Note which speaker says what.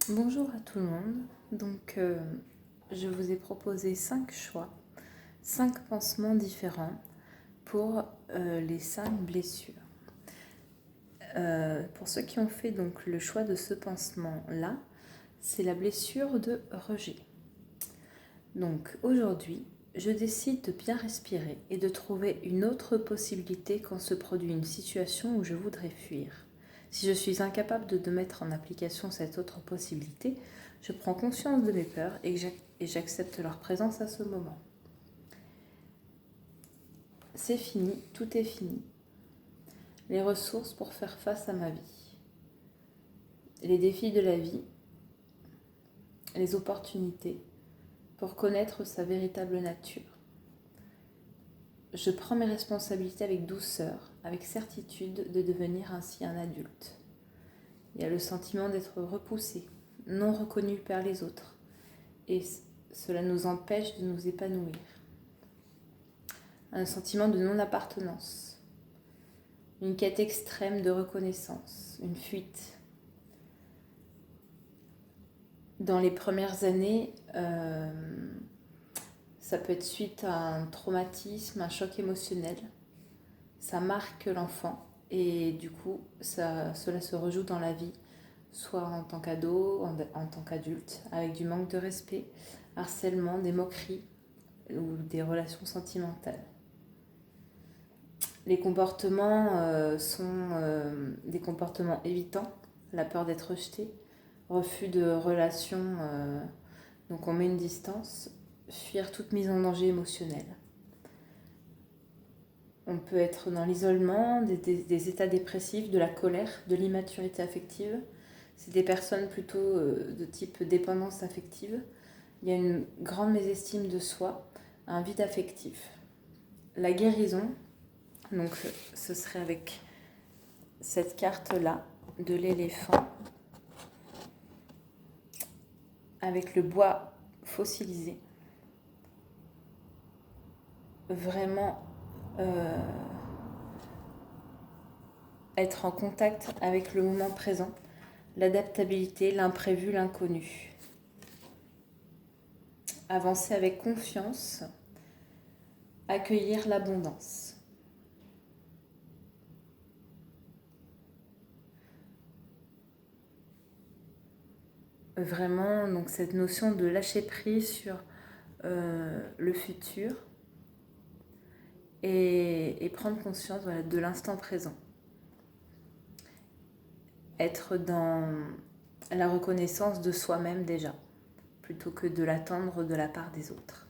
Speaker 1: Bonjour à tout le monde. Je vous ai proposé 5 choix, 5 pansements différents pour les 5 blessures. Pour ceux qui ont fait donc le choix de ce pansement-là, c'est la blessure de rejet. Donc aujourd'hui, je décide de bien respirer et de trouver une autre possibilité quand se produit une situation où je voudrais fuir. Si je suis incapable de mettre en application cette autre possibilité, je prends conscience de mes peurs et j'accepte leur présence à ce moment. C'est fini, tout est fini. Les ressources pour faire face à ma vie. Les défis de la vie. Les opportunités pour connaître sa véritable nature. Je prends mes responsabilités avec douceur, avec certitude de devenir ainsi un adulte. Il y a le sentiment d'être repoussé, non reconnu par les autres, et cela nous empêche de nous épanouir. Un sentiment de non-appartenance, une quête extrême de reconnaissance, une fuite. Dans les premières années, ça peut être suite à un traumatisme, un choc émotionnel. Ça marque l'enfant et du coup, cela se rejoue dans la vie, soit en tant qu'ado, en tant qu'adulte, avec du manque de respect, harcèlement, des moqueries ou des relations sentimentales. Les comportements sont des comportements évitants, la peur d'être rejeté, refus de relations, donc on met une distance, fuir toute mise en danger émotionnel. On peut être dans l'isolement, des états dépressifs, de la colère, de l'immaturité affective. C'est des personnes plutôt de type dépendance affective. Il y a une grande mésestime de soi, un vide affectif. La guérison, donc ce serait avec cette carte-là de l'éléphant, avec le bois fossilisé. Vraiment être en contact avec le moment présent, l'adaptabilité, l'imprévu, l'inconnu. Avancer avec confiance, accueillir l'abondance. Vraiment, donc cette notion de lâcher prise sur le futur et prendre conscience de l'instant présent. Être dans la reconnaissance de soi-même déjà, plutôt que de l'attendre de la part des autres.